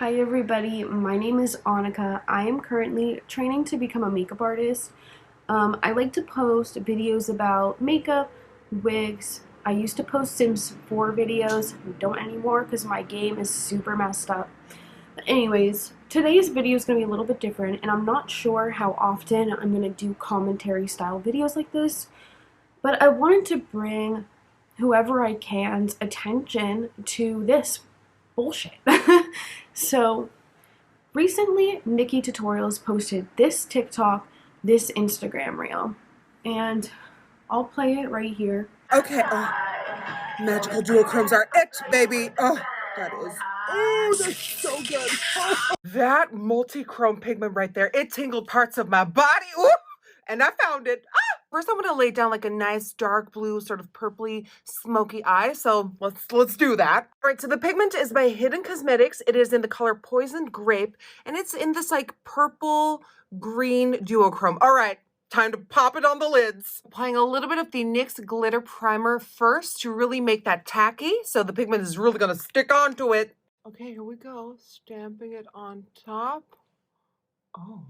Hi everybody, my name is Annika. I am currently training to become a makeup artist. I like to post videos about makeup, wigs. I used to post Sims 4 videos. I don't anymore because my game is super messed up. But anyways, today's video is going to be a little bit different, and I'm not sure how often I'm going to do commentary style videos like this, but I wanted to bring whoever I can's attention to this bullshit. So recently, Nikkie Tutorials posted this TikTok, this Instagram reel, and I'll play it right here. Okay, magical duochromes are it, baby. That's so good. That multi-chrome pigment right there, it tingled parts of my body. Ooh, and I found it. First, I'm gonna lay down like a nice dark blue, sort of purpley, smoky eye. So let's do that. All right, so the pigment is by Hidden Cosmetics. It is in the color Poisoned Grape, and it's in this like purple green duochrome. All right, time to pop it on the lids. Applying a little bit of the NYX Glitter Primer first to really make that tacky, so the pigment is really gonna stick onto it. Okay, here we go. Stamping it on top. Oh,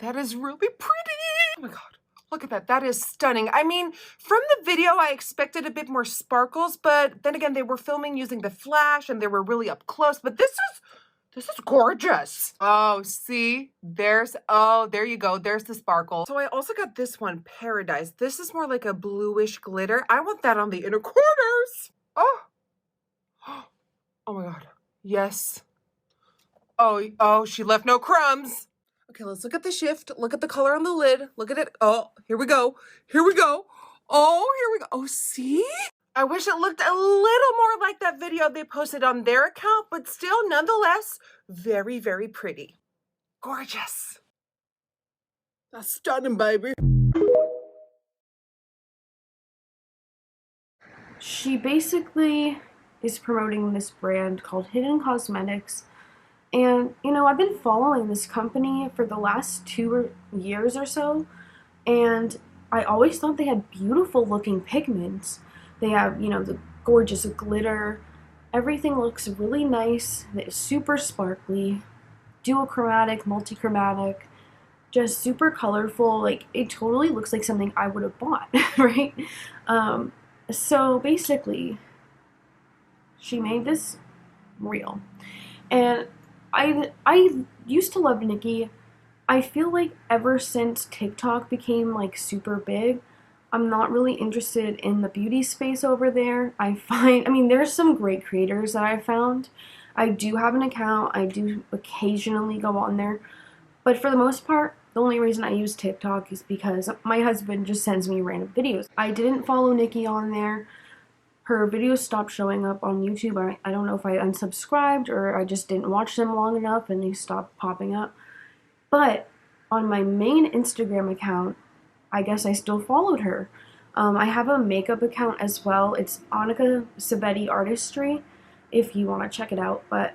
that is really pretty. Oh my God, look at that. That is stunning. I mean, from the video, I expected a bit more sparkles, but then again, they were filming using the flash and they were really up close, but this is gorgeous. Oh, see, there you go. There's the sparkle. So I also got this one, Paradise. This is more like a bluish glitter. I want that on the inner corners. Oh my God. Yes. Oh, she left no crumbs. Okay, let's look at the shift. Look at the color on the lid. Look at it. Oh, here we go. Here we go. Oh, here we go. Oh, see? I wish it looked a little more like that video they posted on their account, but still, nonetheless, very, very pretty. Gorgeous. That's stunning, baby. She basically is promoting this brand called Hidden Cosmetics. And, I've been following this company for the last 2 years or so, and I always thought they had beautiful looking pigments. They have, the gorgeous glitter. Everything looks really nice. It's super sparkly, duochromatic, multichromatic, just super colorful. Like, it totally looks like something I would have bought, right? So basically, she made this reel. And I used to love Nikkie. I feel like ever since TikTok became like super big, I'm not really interested in the beauty space over there. I mean, there's some great creators that I found. I do have an account. I do occasionally go on there. But for the most part, the only reason I use TikTok is because my husband just sends me random videos. I didn't follow Nikkie on there. Her videos stopped showing up on YouTube. I don't know if I unsubscribed or I just didn't watch them long enough and they stopped popping up. But on my main Instagram account, I guess I still followed her. I have a makeup account as well. It's Annika Sabetti Artistry, if you want to check it out. But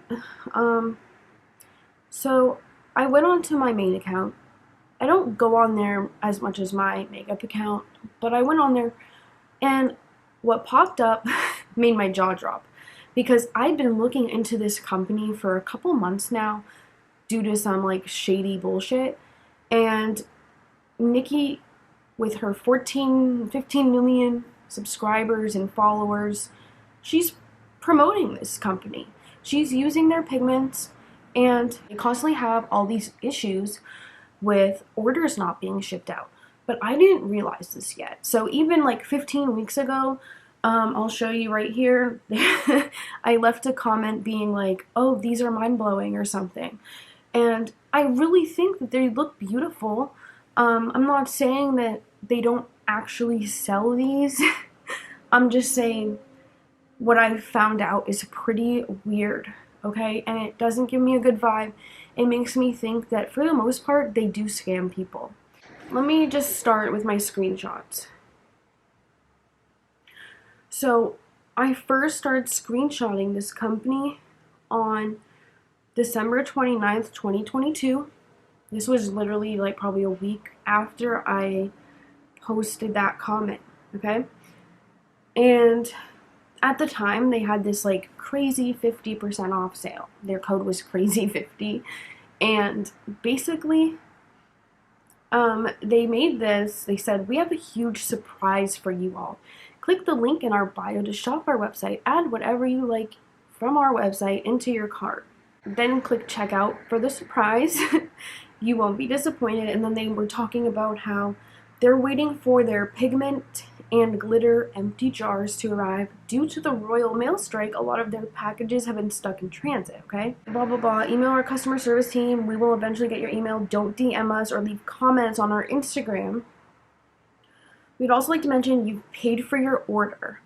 so I went on to my main account. I don't go on there as much as my makeup account, but I went on there, and what popped up made my jaw drop, because I'd been looking into this company for a couple months now due to some like shady bullshit, and Nikkie, with her 15 million subscribers and followers, she's promoting this company. She's using their pigments, and they constantly have all these issues with orders not being shipped out. But I didn't realize this yet. So even like 15 weeks ago, I'll show you right here, I left a comment being like, oh, these are mind-blowing or something. And I really think that they look beautiful. I'm not saying that they don't actually sell these. I'm just saying what I found out is pretty weird, okay? And it doesn't give me a good vibe. It makes me think that for the most part, they do scam people. Let me just start with my screenshots. So I first started screenshotting this company on December 29th, 2022. This was literally like probably a week after I posted that comment, okay? And At the time, they had this like crazy 50% off sale. Their code was crazy50. And basically, they made this. They said, "We have a huge surprise for you all. Click the link in our bio to shop our website. Add whatever you like from our website into your cart. Then click checkout for the surprise. You won't be disappointed." And then they were talking about how they're waiting for their pigment and glitter empty jars to arrive. Due to the Royal Mail strike, a lot of their packages have been stuck in transit, okay? Blah, blah, blah. Email our customer service team. We will eventually get your email. Don't DM us or leave comments on our Instagram. We'd also like to mention you've paid for your order.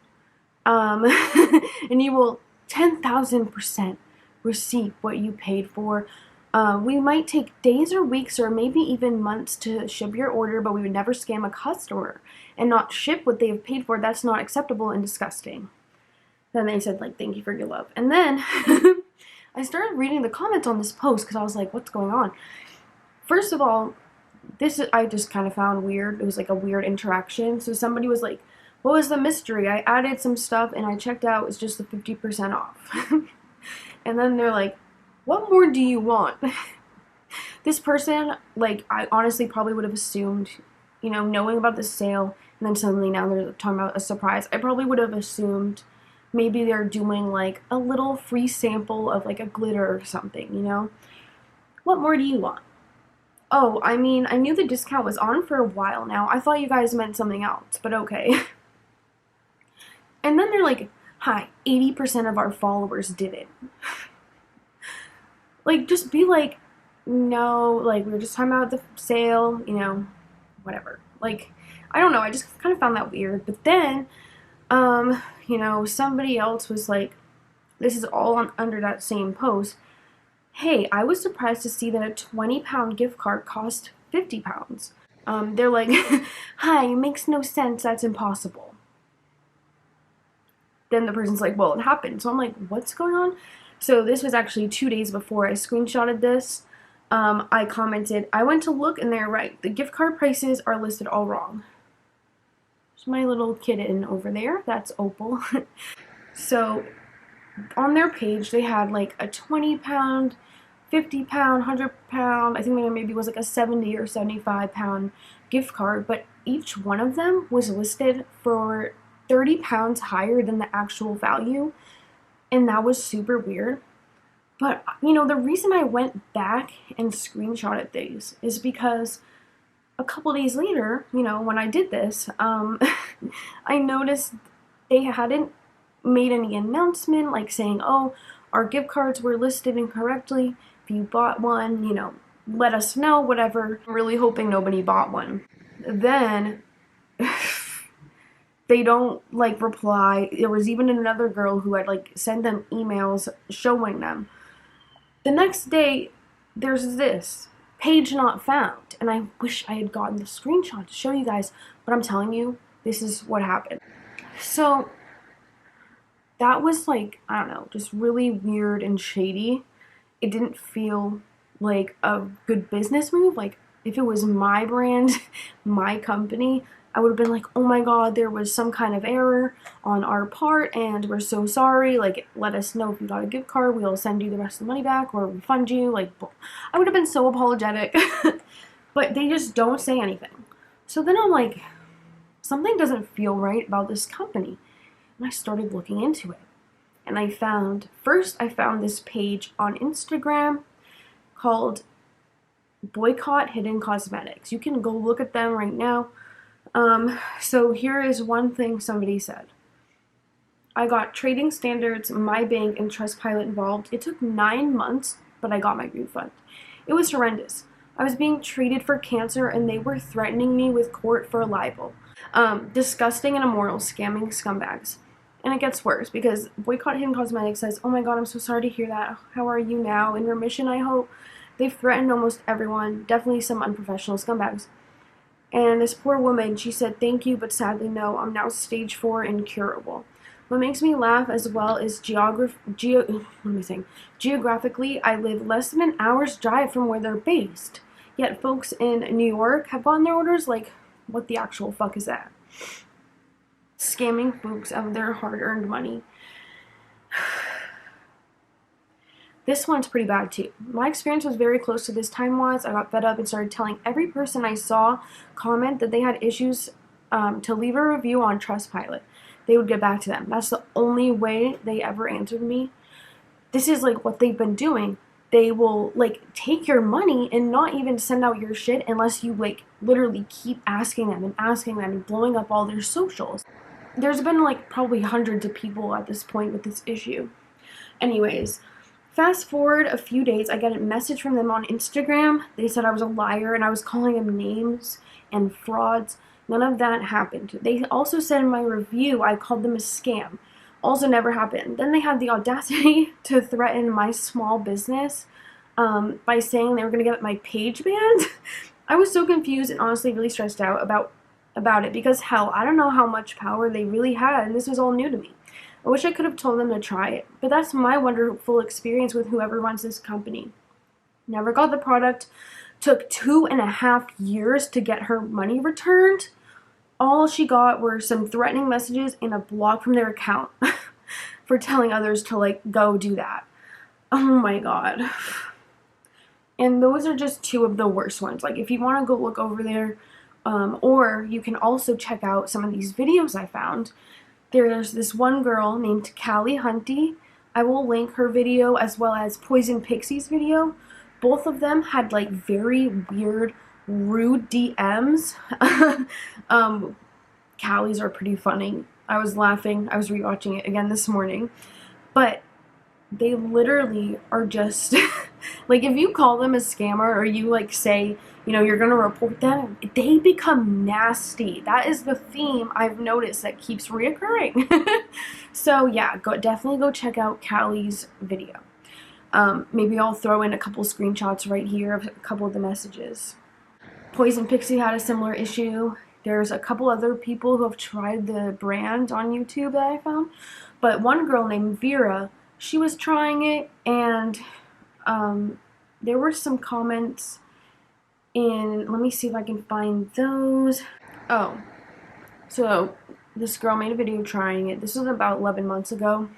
And you will 10,000% receive what you paid for. We might take days or weeks or maybe even months to ship your order, but we would never scam a customer and not ship what they have paid for. That's not acceptable and disgusting. Then they said, like, thank you for your love. And then I started reading the comments on this post because I was like, what's going on? First of all, I just kind of found weird. It was like a weird interaction. So somebody was like, what was the mystery? I added some stuff and I checked out. It's just the 50% off. And then they're like, what more do you want? This person, like, I honestly probably would have assumed, knowing about the sale, and then suddenly now they're talking about a surprise. I probably would have assumed maybe they're doing, like, a little free sample of, like, a glitter or something. What more do you want? Oh, I mean, I knew the discount was on for a while now. I thought you guys meant something else, but okay. And then they're like, hi, 80% of our followers did it. Like, just be like, no, like, we were just talking about the sale, whatever. Like, I don't know, I just kind of found that weird. But then, somebody else was like, this is all under that same post. Hey, I was surprised to see that a 20-pound gift card cost 50 pounds. They're like, hi, it makes no sense, that's impossible. Then the person's like, well, it happened. So I'm like, what's going on? So this was actually 2 days before I screenshotted this. I commented, I went to look and they're right. The gift card prices are listed all wrong. There's my little kitten over there. That's Opal. So on their page, they had like a 20-pound, 50-pound, 100-pound, I think there maybe was like a 70 or 75-pound gift card, but each one of them was listed for 30 pounds higher than the actual value. And that was super weird. But, the reason I went back and screenshotted these is because a couple days later, when I did this, I noticed they hadn't made any announcement, like saying, oh, our gift cards were listed incorrectly. If you bought one, let us know, whatever. I'm really hoping nobody bought one. Then they don't, like, reply. There was even another girl who had, like, sent them emails showing them. The next day, there's this, page not found. And I wish I had gotten the screenshot to show you guys, but I'm telling you, this is what happened. So that was, like, I don't know, just really weird and shady. It didn't feel like a good business move. Like, if it was my brand, my company, I would have been like, oh my god, there was some kind of error on our part and we're so sorry. Like, let us know if you got a gift card. We'll send you the rest of the money back or refund you. Like, I would have been so apologetic. But they just don't say anything. So then I'm like, something doesn't feel right about this company. And I started looking into it. And I found this page on Instagram called Boycott Hidden Cosmetics. You can go look at them right now. So here is one thing somebody said. I got Trading Standards, My Bank, and Trustpilot involved. It took 9 months, but I got my refund. It was horrendous. I was being treated for cancer and they were threatening me with court for libel. Disgusting and immoral, scamming scumbags. And it gets worse because Boycott Hidden Cosmetics says, oh my god, I'm so sorry to hear that. How are you now? In remission, I hope. They've threatened almost everyone, definitely some unprofessional scumbags. And this poor woman, she said, thank you, but sadly no, I'm now stage 4 incurable. What makes me laugh as well is geographically, I live less than an hour's drive from where they're based. Yet folks in New York have gotten their orders, like, what the actual fuck is that? scamming folks of their hard-earned money. This one's pretty bad too. My experience was very close to this time-wise. I got fed up and started telling every person I saw comment that they had issues to leave a review on Trustpilot. They would get back to them. That's the only way they ever answered me. This is like what they've been doing. They will like take your money and not even send out your shit unless you like literally keep asking them and blowing up all their socials. There's been like probably hundreds of people at this point with this issue. Anyways, fast forward a few days, I get a message from them on Instagram. They said I was a liar and I was calling them names and frauds. None of that happened. They also said in my review I called them a scam. Also never happened. Then they had the audacity to threaten my small business by saying they were going to get my page banned. I was so confused and honestly really stressed out about it because hell, I don't know how much power they really had and this was all new to me. I wish I could have told them to try it, but that's my wonderful experience with whoever runs this company. Never got the product, took 2.5 years to get her money returned. All she got were some threatening messages and a block from their account for telling others to like go do that. Oh my god. And those are just two of the worst ones. Like if you want to go look over there, or you can also check out some of these videos I found. There's this one girl named Callie Hunty. I will link her video as well as Poison Pixie's video. Both of them had like very weird, rude DMs. Callie's are pretty funny. I was laughing. I was rewatching it again this morning. But they literally are just like if you call them a scammer or you like say, you know, you're gonna report them, they become nasty. That is the theme I've noticed that keeps reoccurring. So yeah, definitely go check out Callie's video. Maybe I'll throw in a couple screenshots right here of a couple of the messages. Poison Pixie had a similar issue. There's a couple other people who have tried the brand on YouTube that I found. But one girl named Vera, she was trying it, and there were some comments in, let me see if I can find those. Oh, so this girl made a video trying it. This was about 11 months ago.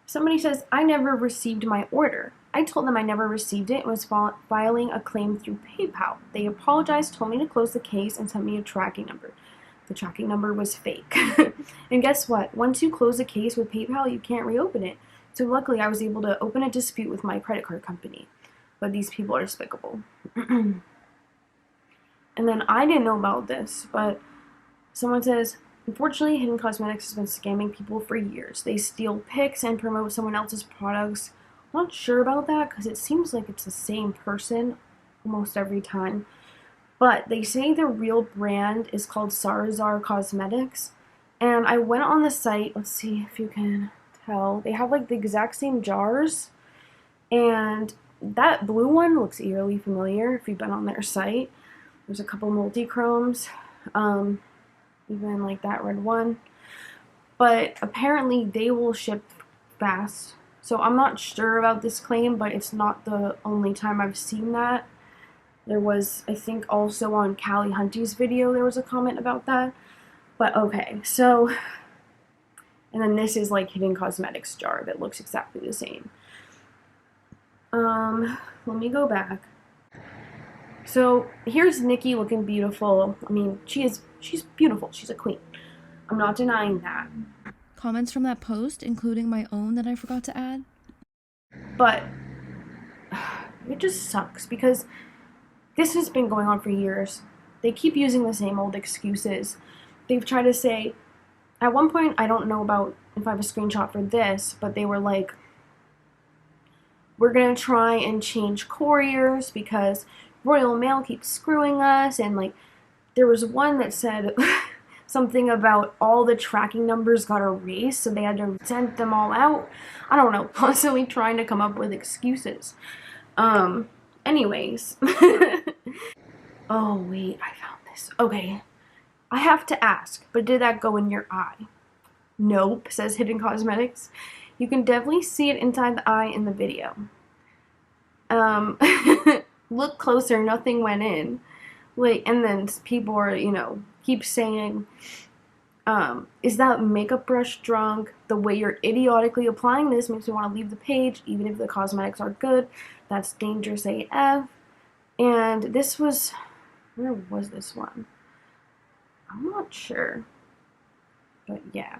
Somebody says, I never received my order. I told them I never received it and was filing a claim through PayPal. They apologized, told me to close the case, and sent me a tracking number. The tracking number was fake. And guess what? Once you close a case with PayPal, you can't reopen it. So luckily, I was able to open a dispute with my credit card company. But these people are despicable. And then I didn't know about this, but someone says, unfortunately, Hidden Cosmetics has been scamming people for years. They steal pics and promote someone else's products. I'm not sure about that because it seems like it's the same person almost every time. But they say the real brand is called Sarazar Cosmetics. And I went on the site. Let's see if you can tell. They have like the exact same jars. And that blue one looks eerily familiar if you've been on their site. There's a couple multi-chromes. Even like that red one. But apparently they will ship fast. So I'm not sure about this claim, but it's not the only time I've seen that. There was, I think, also on Callie Hunty's video, there was a comment about that. But okay, so, and then this is like Hidden Cosmetics jar that looks exactly the same. Let me go back. So here's Nikkie looking beautiful. I mean, she's beautiful. She's a queen. I'm not denying that. Comments from that post, including my own that I forgot to add. But it just sucks because this has been going on for years. They keep using the same old excuses. They've tried to say, at one point, I don't know about if I have a screenshot for this, but they were like, we're going to try and change couriers because Royal Mail keeps screwing us. And like, there was one that said something about all the tracking numbers got erased, so they had to send them all out. I don't know, constantly trying to come up with excuses. Anyways. Oh, wait, I found this. Okay. I have to ask, but did that go in your eye? Nope, says Hidden Cosmetics. You can definitely see it inside the eye in the video. Look closer, nothing went in. Like, and then people are, you know, keep saying, Is that makeup brush drunk? The way you're idiotically applying this makes me want to leave the page, even if the cosmetics are good. That's dangerous AF. And this was, where was this one? I'm not sure. But yeah.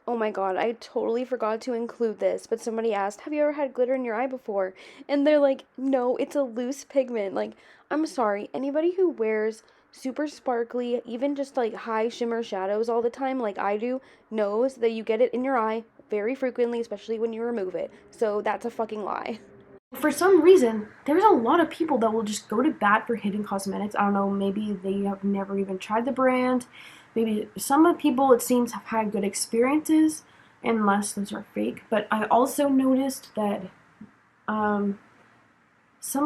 Oh my god, I totally forgot to include this, but somebody asked, have you ever had glitter in your eye before? And they're like, no, it's a loose pigment. Like, I'm sorry, anybody who wears super sparkly, even just like high shimmer shadows all the time, like I do, knows that you get it in your eye very frequently, especially when you remove it. So that's a fucking lie. For some reason, there's a lot of people that will just go to bat for Hidden Cosmetics. I don't know, maybe they have never even tried the brand. Maybe some of the people, it seems, have had good experiences, unless those are fake. But I also noticed that some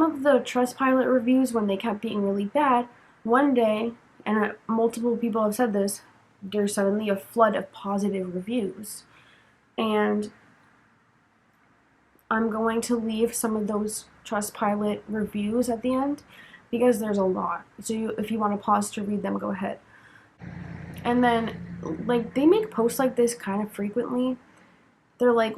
of the Trustpilot reviews, when they kept being really bad, one day, and multiple people have said this, there's suddenly a flood of positive reviews. And I'm going to leave some of those Trustpilot reviews at the end because there's a lot. So if you want to pause to read them, go ahead. And then, like, they make posts like this kind of frequently. They're like,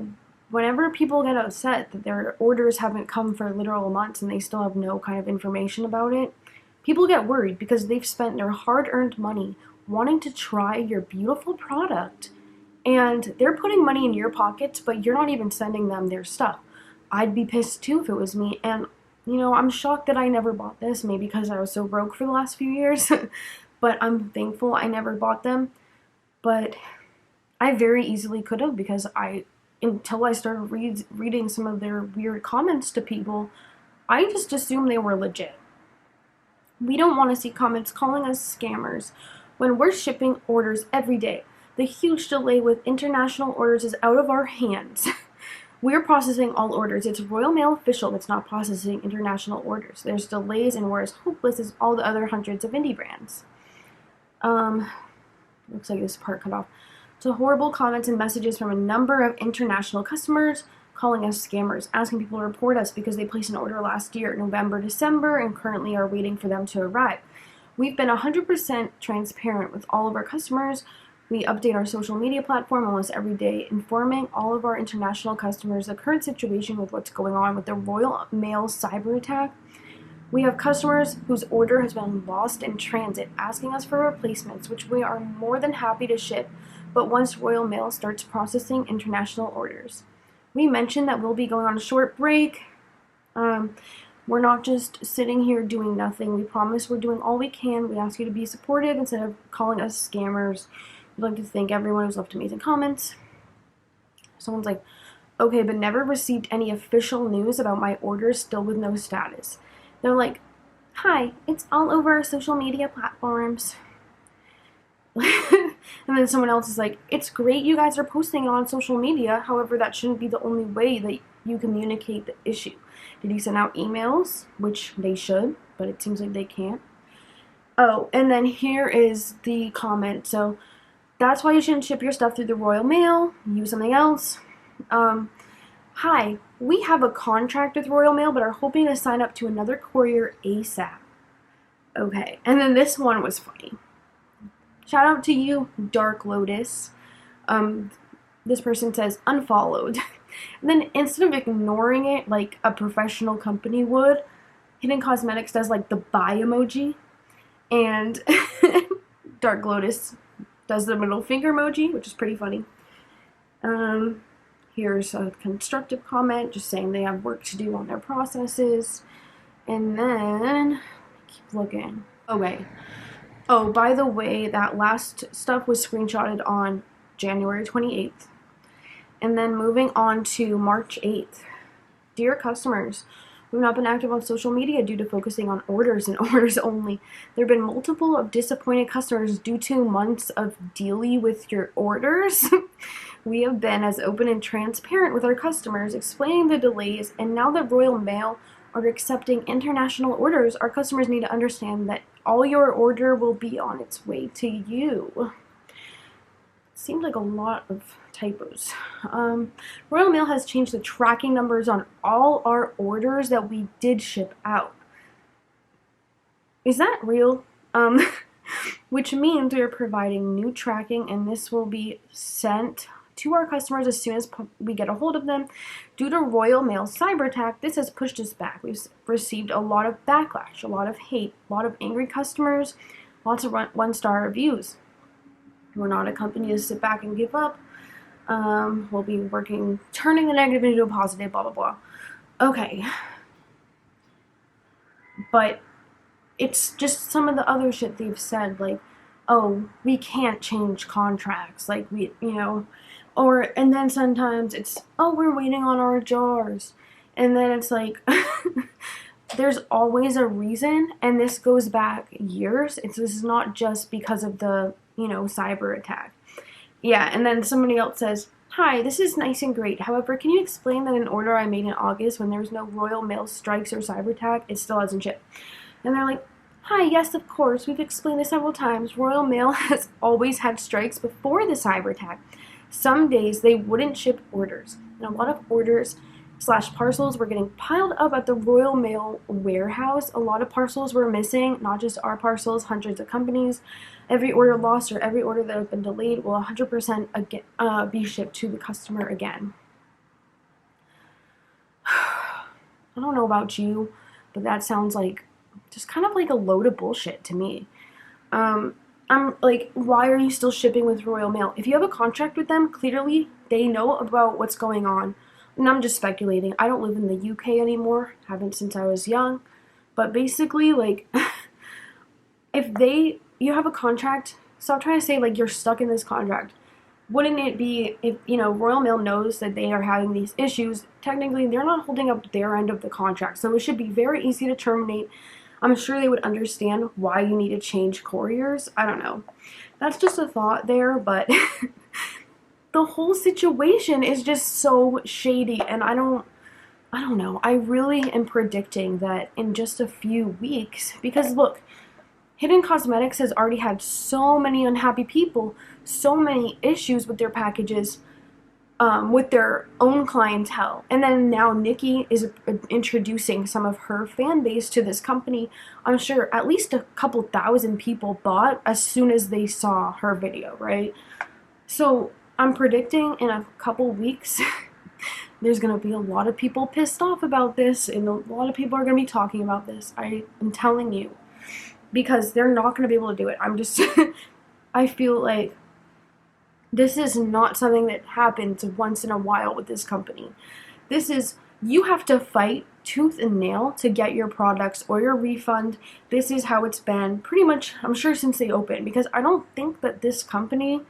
whenever people get upset that their orders haven't come for literal months and they still have no kind of information about it, people get worried because they've spent their hard-earned money wanting to try your beautiful product. And they're putting money in your pockets, but you're not even sending them their stuff. I'd be pissed too if it was me. And, you know, I'm shocked that I never bought this, maybe because I was so broke for the last few years. But I'm thankful I never bought them. But I very easily could have, because until I started reading some of their weird comments to people, I just assumed they were legit. We don't want to see comments calling us scammers when we're shipping orders every day. The huge delay with international orders is out of our hands. We're processing all orders. It's Royal Mail official that's not processing international orders. There's delays, and we're as hopeless as all the other hundreds of indie brands. Looks like this part cut off. So horrible comments and messages from a number of international customers calling us scammers, asking people to report us because they placed an order last year, November, December, and currently are waiting for them to arrive. We've been 100% transparent with all of our customers. We update our social media platform almost every day, informing all of our international customers the current situation with what's going on with the Royal Mail cyber attack. We have customers whose order has been lost in transit asking us for replacements, which we are more than happy to ship, but once Royal Mail starts processing international orders. We mentioned that we'll be going on a short break. We're not just sitting here doing nothing. We promise we're doing all we can. We ask you to be supportive instead of calling us scammers. We'd like to thank everyone who's left amazing comments. Someone's like, okay, but never received any official news about my orders, still with no status. They're like, hi, it's all over our social media platforms. And then someone else is like, it's great you guys are posting it on social media. However, that shouldn't be the only way that you communicate the issue. Did you send out emails? Which they should, but it seems like they can't. Oh, and then here is the comment. So that's why you shouldn't ship your stuff through the Royal Mail. Use something else. Hi, we have a contract with Royal Mail, but are hoping to sign up to another courier ASAP. Okay, and then this one was funny. Shout out to you, Dark Lotus. This person says unfollowed. And then instead of ignoring it like a professional company would, Hidden Cosmetics does like the bye emoji. And Dark Lotus does the middle finger emoji, which is pretty funny. Here's a constructive comment just saying they have work to do on their processes. And then, keep looking. Okay. Oh, by the way, that last stuff was screenshotted on January 28th. And then moving on to March 8th. Dear customers, we've not been active on social media due to focusing on orders and orders only. There have been multiple of disappointed customers due to months of dealing with your orders. We have been as open and transparent with our customers, explaining the delays, and now that Royal Mail are accepting international orders, our customers need to understand that all your order will be on its way to you. Seems like a lot of typos. Royal Mail has changed the tracking numbers on all our orders that we did ship out. Is that real? which means we are providing new tracking, and this will be sent to our customers as soon as we get a hold of them. Due to Royal Mail cyber attack, this has pushed us back. We've received a lot of backlash, a lot of hate, a lot of angry customers, lots of one-star reviews. We're not a company to sit back and give up. We'll be working, turning the negative into a positive, blah, blah, blah. Okay. But it's just some of the other shit they've said, like, oh, we can't change contracts, like, and then sometimes it's, oh, we're waiting on our jars, and then it's like, there's always a reason, and this goes back years. This is not just because of the, cyber attack. Yeah, and then somebody else says, hi, this is nice and great. However, can you explain that an order I made in August when there was no Royal Mail strikes or cyber attack, it still hasn't shipped? And they're like, hi, yes, of course. We've explained this several times. Royal Mail has always had strikes before the cyber attack. Some days they wouldn't ship orders, and a lot of orders / parcels were getting piled up at the Royal Mail warehouse. A lot of parcels were missing, not just our parcels, hundreds of companies. Every order lost or every order that has been delayed will 100% be shipped to the customer again. I don't know about you, but that sounds like just kind of like a load of bullshit to me. I'm like, why are you still shipping with Royal Mail? If you have a contract with them, clearly they know about what's going on. And I'm just speculating. I don't live in the UK anymore. Haven't since I was young. But basically, like, if you have a contract, stop trying to say, like, you're stuck in this contract. Wouldn't it be, if, Royal Mail knows that they are having these issues, technically they're not holding up their end of the contract. So it should be very easy to terminate. I'm sure they would understand why you need to change couriers. I don't know. That's just a thought there, but the whole situation is just so shady, and I don't know. I really am predicting that in just a few weeks, because look, Hidden Cosmetics has already had so many unhappy people, so many issues with their packages, with their own clientele. And then now Nikkie is introducing some of her fan base to this company. I'm sure at least a couple thousand people bought as soon as they saw her video, right? So I'm predicting in a couple weeks there's going to be a lot of people pissed off about this, and a lot of people are going to be talking about this. I am telling you. Because they're not going to be able to do it. I feel like this is not something that happens once in a while with this company. You have to fight tooth and nail to get your products or your refund. This is how it's been pretty much, I'm sure, since they opened. Because I don't think that this company,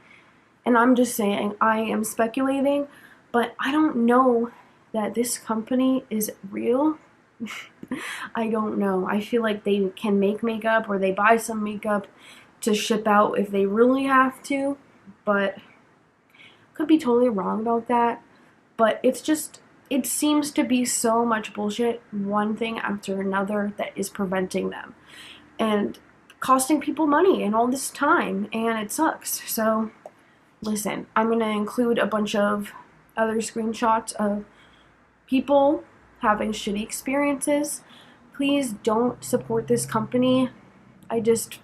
and I'm just saying, I am speculating, but I don't know that this company is real. I don't know. I feel like they can make makeup, or they buy some makeup to ship out if they really have to, but could be totally wrong about that. But it seems to be so much bullshit, one thing after another, that is preventing them and costing people money and all this time, and it sucks. So listen, I'm gonna include a bunch of other screenshots of people having shitty experiences. Please don't support this company.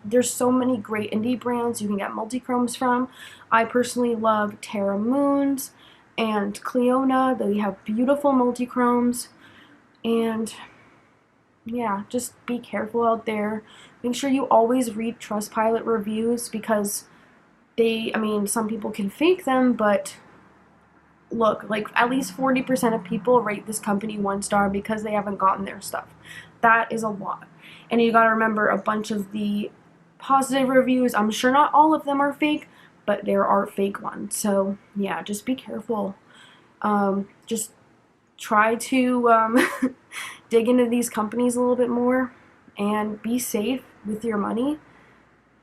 There's so many great indie brands you can get multi-chromes from. I personally love Terra Moons and Cleona. They have beautiful multi-chromes. And yeah, just be careful out there. Make sure you always read Trustpilot reviews, because some people can fake them, but look, like, at least 40% of people rate this company 1 star because they haven't gotten their stuff. That is a lot. And you gotta remember, a bunch of the positive reviews, I'm sure not all of them are fake, but there are fake ones. So yeah, just be careful. Just try to dig into these companies a little bit more and be safe with your money,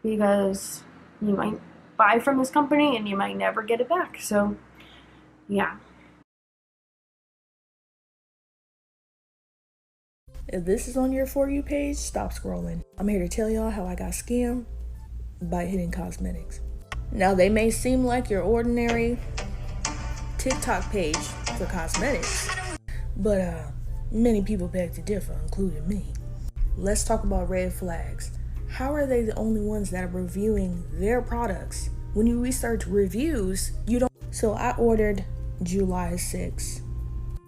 because you might buy from this company and you might never get it back. So yeah. If this is on your For You page, stop scrolling. I'm here to tell y'all how I got scammed by Hidden Cosmetics. Now, they may seem like your ordinary TikTok page for cosmetics, but many people beg to differ, including me. Let's talk about red flags. How are they the only ones that are reviewing their products? When you research reviews, you don't. So I ordered July 6th.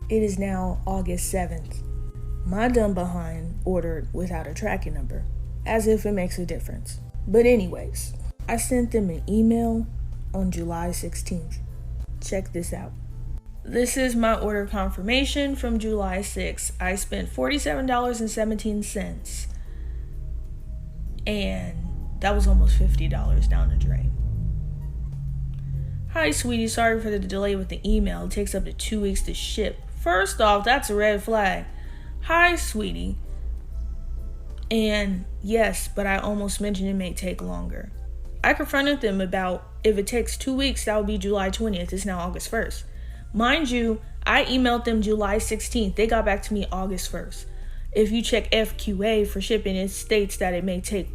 It is now August 7th. My dumb behind ordered without a tracking number, as if it makes a difference. But anyways, I sent them an email on July 16th. Check this out. This is my order confirmation from July 6th. I spent $47.17. And that was almost $50 down the drain. Hi, sweetie. Sorry for the delay with the email. It takes up to 2 weeks to ship. First off, that's a red flag. Hi, sweetie. And yes, but I almost mentioned it may take longer. I confronted them about if it takes 2 weeks, that would be July 20th. It's now August 1st. Mind you, I emailed them July 16th. They got back to me August 1st. If you check FQA for shipping, it states that it may take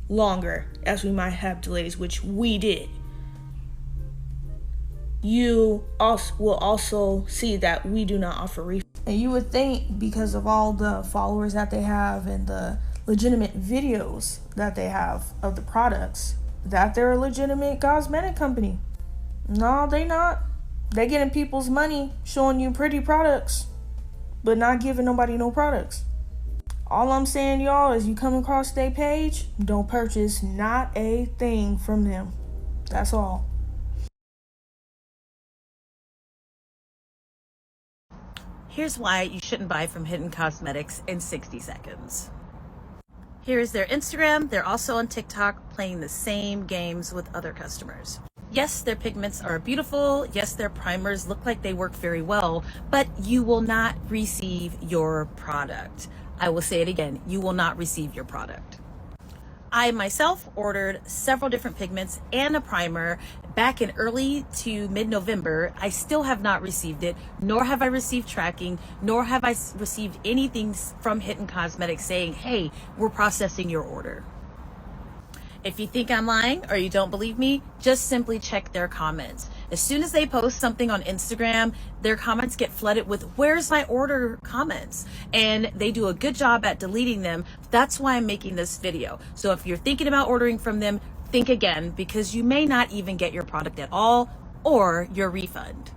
longer, as we might have delays, which we did. You will also see that we do not offer refunds. And you would think, because of all the followers that they have and the legitimate videos that they have of the products, that they're a legitimate cosmetic company. No, they not. They getting people's money showing you pretty products, but not giving nobody no products. All I'm saying, y'all, is you come across their page, don't purchase not a thing from them. That's all. Here's why you shouldn't buy from Hidden Cosmetics in 60 seconds. Here is their Instagram. They're also on TikTok playing the same games with other customers. Yes, their pigments are beautiful. Yes, their primers look like they work very well, but you will not receive your product. I will say it again, you will not receive your product. I myself ordered several different pigments and a primer back in early to mid-November. I still have not received it, nor have I received tracking, nor have I received anything from Hidden Cosmetics saying, hey, we're processing your order. If you think I'm lying or you don't believe me, just simply check their comments. As soon as they post something on Instagram, their comments get flooded with "where's my order" comments, and they do a good job at deleting them. That's why I'm making this video. So if you're thinking about ordering from them, think again, because you may not even get your product at all or your refund.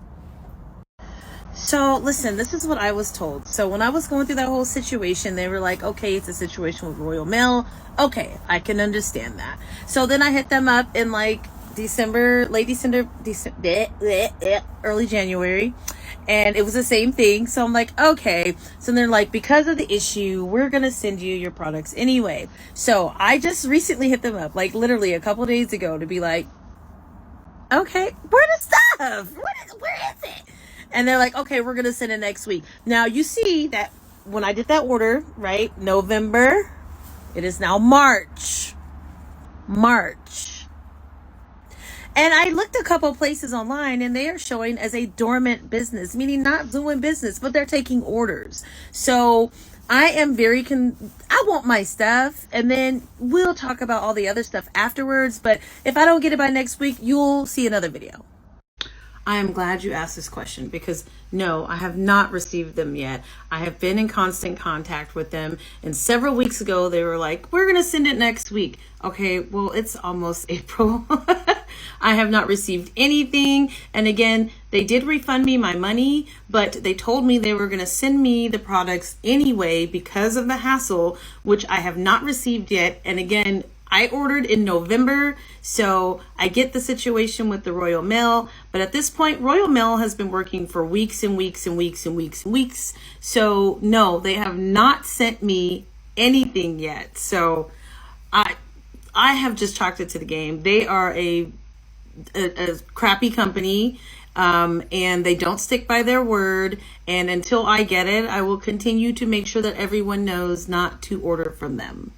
So listen, this is what I was told. So when I was going through that whole situation, they were like, okay, it's a situation with Royal Mail. Okay, I can understand that. So then I hit them up in like late December, early January. And it was the same thing. So I'm like, okay. So they're like, because of the issue, we're going to send you your products anyway. So I just recently hit them up, like literally a couple days ago, to be like, okay, where the stuff? Where is it? And they're like, okay, we're going to send it next week. Now, you see that when I did that order, right, November, it is now March. And I looked a couple places online, and they are showing as a dormant business, meaning not doing business, but they're taking orders. So I am I want my stuff, and then we'll talk about all the other stuff afterwards. But if I don't get it by next week, you'll see another video. I am glad you asked this question, because no, I have not received them yet. I have been in constant contact with them, and several weeks ago they were like, we're gonna send it next week. Okay, well, it's almost April. I have not received anything. And again, they did refund me my money, but they told me they were gonna send me the products anyway because of the hassle, which I have not received yet. And again, I ordered in November, so I get the situation with the Royal Mail, but at this point, Royal Mail has been working for weeks and weeks and weeks and weeks and weeks. So no, they have not sent me anything yet. So I have just chalked it to the game. They are a crappy company, and they don't stick by their word. And until I get it, I will continue to make sure that everyone knows not to order from them.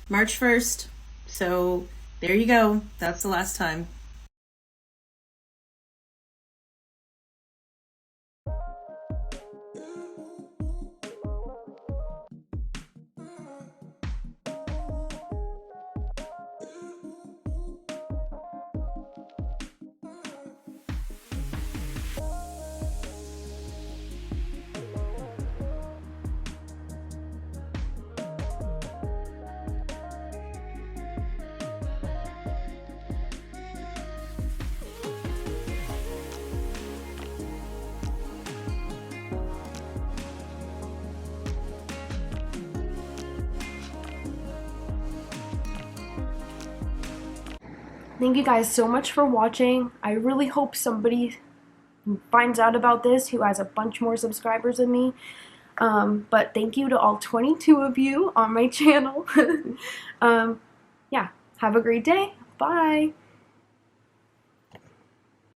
March 1st. So there you go. That's the last time. Thank you guys so much for watching. I really hope somebody finds out about this who has a bunch more subscribers than me. But thank you to all 22 of you on my channel. Yeah, have a great day. Bye.